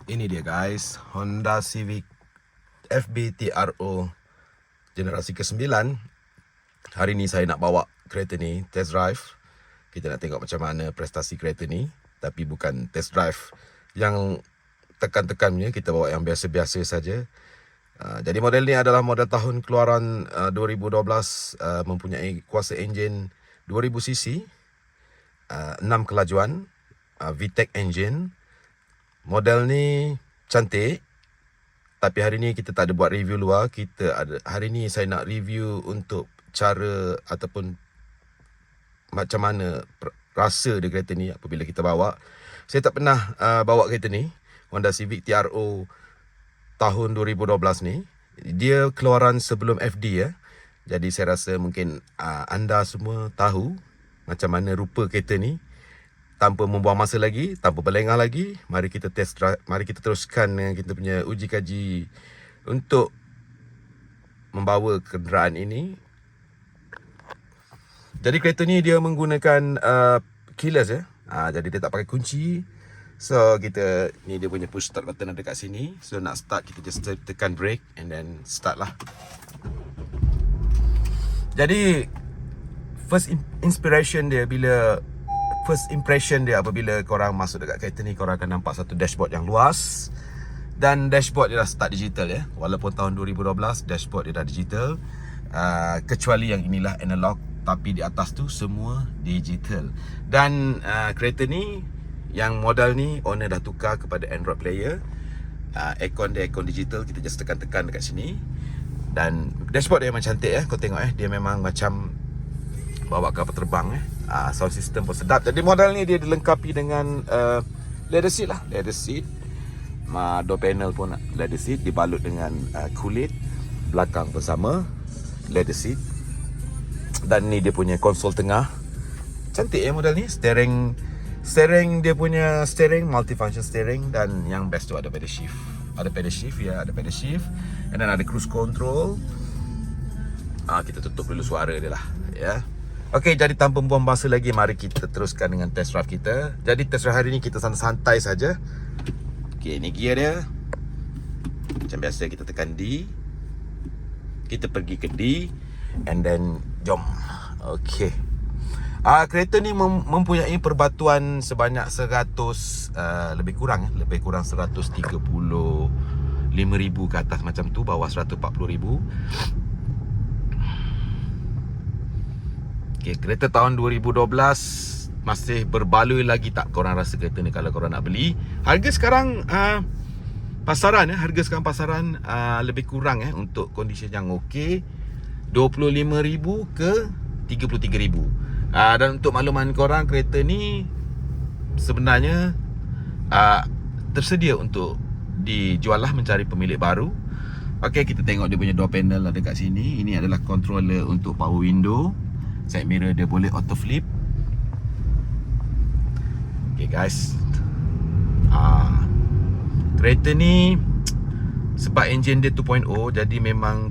Ini dia guys, Honda Civic FB TRO generasi ke-9. Hari ni saya nak bawa kereta ni test drive. Kita nak tengok macam mana prestasi kereta ni, tapi bukan test drive yang tekan-tekannya, kita bawa yang biasa-biasa saja. Jadi model ni adalah model tahun keluaran 2012, mempunyai kuasa enjin 2000cc, 6 kelajuan, VTEC engine. Model ni cantik, tapi hari ni kita tak ada buat review luar. Hari ni saya nak review untuk cara ataupun macam mana rasa dia kereta ni apabila kita bawa. Saya tak pernah bawa kereta ni, Honda Civic TRO tahun 2012 ni. Dia keluaran sebelum FD ya. Jadi saya rasa mungkin anda semua tahu macam mana rupa kereta ni. Tanpa membuang masa lagi, tanpa berlengah lagi, mari kita test drive, mari kita teruskan dengan kita punya uji kaji untuk membawa kenderaan ini. Jadi kereta ni dia menggunakan keyless ya. Jadi dia tak pakai kunci. So kita ni dia punya push start button ada kat sini. So nak start kita just tekan brake and then start lah. Jadi first impression dia apabila korang masuk dekat kereta ni, korang akan nampak satu dashboard yang luas. Dan dashboard dia dah start digital ya. Walaupun tahun 2012 dashboard dia dah digital, kecuali yang inilah analog, tapi di atas tu semua digital. Dan kereta ni, yang model ni owner dah tukar kepada Android player. Aircon dia aircon digital, kita just tekan-tekan dekat sini. Dan dashboard dia memang cantik ya. Kau tengok dia memang macam bawa kapal terbang sound system pun sedap. Jadi model ni dia dilengkapi dengan leather seat lah, leather seat. Door panel pun leather seat, dibalut dengan kulit. Belakang pun sama, leather seat. Dan ni dia punya konsol tengah. Cantik ya model ni. Steering dia punya steering multifunction steering. Dan yang best tu ada pedal shift. Ada pedal shift ya, ada pedal shift. And then ada cruise control. Kita tutup dulu suara dia lah ya. Okey, jadi tanpa membuang masa lagi, mari kita teruskan dengan test drive kita. Jadi test drive hari ni kita santai saja. Okey, ni gear dia. Macam biasa kita tekan D. Kita pergi ke D and then jom. Okey. Kereta ni mempunyai perbatuan sebanyak 100 lebih kurang 135,000 ke atas macam tu, bawah 140,000. Okay, kereta tahun 2012 masih berbaloi lagi tak korang rasa kereta ni kalau korang nak beli. Harga sekarang pasaran lebih kurang untuk kondisi yang okey, 25,000 ke 33,000. Dan untuk makluman korang, kereta ni sebenarnya tersedia untuk dijual lah, mencari pemilik baru. Okey, kita tengok dia punya door panel ada kat sini. Ini adalah controller untuk power window. Side mirror dia boleh auto flip. Okay guys, kereta ni sebab enjin dia 2.0, jadi memang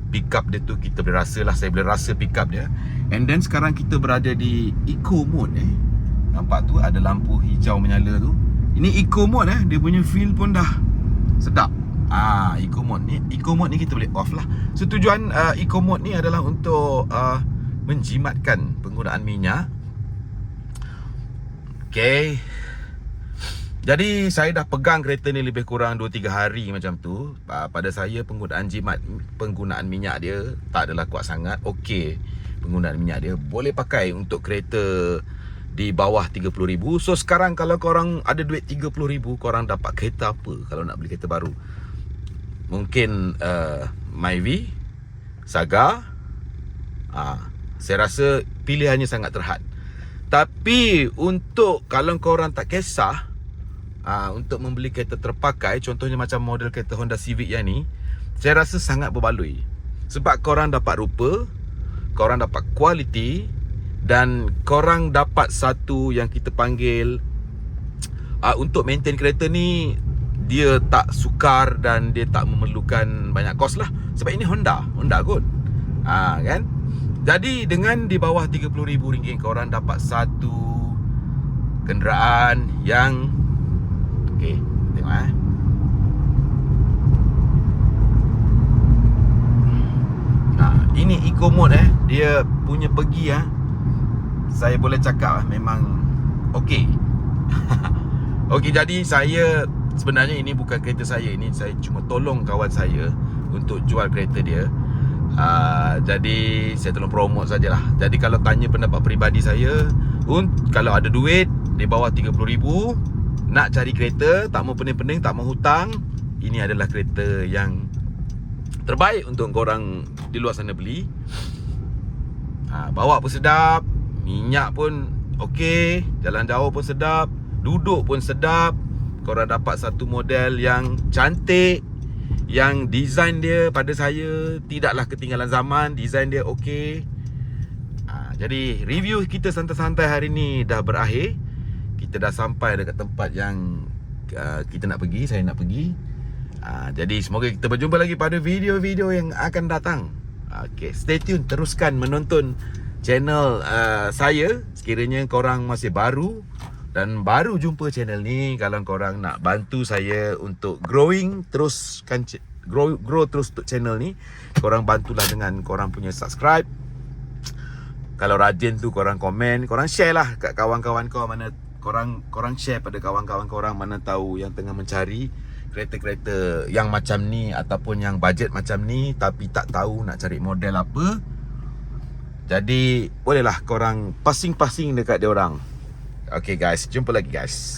pick up dia tu kita boleh rasa lah. Saya boleh rasa pick up dia. And then sekarang kita berada di eco mode Nampak tu ada lampu hijau menyala tu. Ini eco mode dia punya feel pun dah sedap. Eco mode ni kita boleh off lah. So tujuan eco mode ni adalah untuk menjimatkan penggunaan minyak. Okay, jadi saya dah pegang kereta ni lebih kurang 2-3 hari macam tu. Pada saya penggunaan minyak dia tak adalah kuat sangat. Okey, penggunaan minyak dia boleh pakai untuk kereta di bawah 30,000. So sekarang kalau korang ada duit 30,000, korang dapat kereta apa kalau nak beli kereta baru? Mungkin Myvi, Saga. Saya rasa pilihannya sangat terhad. Tapi untuk kalau korang tak kisah untuk membeli kereta terpakai, contohnya macam model kereta Honda Civic yang ni, saya rasa sangat berbaloi. Sebab korang dapat rupa, korang dapat kualiti, dan korang dapat satu yang kita panggil untuk maintain kereta ni, dia tak sukar dan dia tak memerlukan banyak kos lah. Sebab ini Honda kot. Kan? Jadi dengan di bawah RM30,000 korang dapat satu kenderaan yang okey, tengok ini eco mode dia punya pergi saya boleh cakap memang okey. Okey, jadi saya sebenarnya ini bukan kereta saya, ini saya cuma tolong kawan saya untuk jual kereta dia. Jadi saya tolong promote sajalah. Jadi kalau tanya pendapat peribadi saya, kalau ada duit di bawah 30,000 nak cari kereta, tak mau pening-pening, tak mau hutang, ini adalah kereta yang terbaik untuk korang di luar sana beli. Bawa pun sedap, minyak pun okey, jalan jauh pun sedap, duduk pun sedap. Korang dapat satu model yang cantik, yang design dia pada saya tidaklah ketinggalan zaman, design dia okey. Jadi review kita santai-santai hari ni dah berakhir. Kita dah sampai dekat tempat yang kita nak pergi, saya nak pergi. Jadi semoga kita berjumpa lagi pada video-video yang akan datang. Okay, stay tune, teruskan menonton channel saya. Sekiranya korang masih baru dan baru jumpa channel ni, kalau korang nak bantu saya untuk growing teruskan grow terus untuk channel ni, korang bantulah dengan korang punya subscribe. Kalau rajin tu korang komen, korang share lah kat kawan-kawan kau mana, korang share pada kawan-kawan korang mana tahu yang tengah mencari kereta-kereta yang macam ni ataupun yang bajet macam ni tapi tak tahu nak cari model apa. Jadi bolehlah korang passing-passing dekat dia orang. Okay guys, jumpa lagi guys.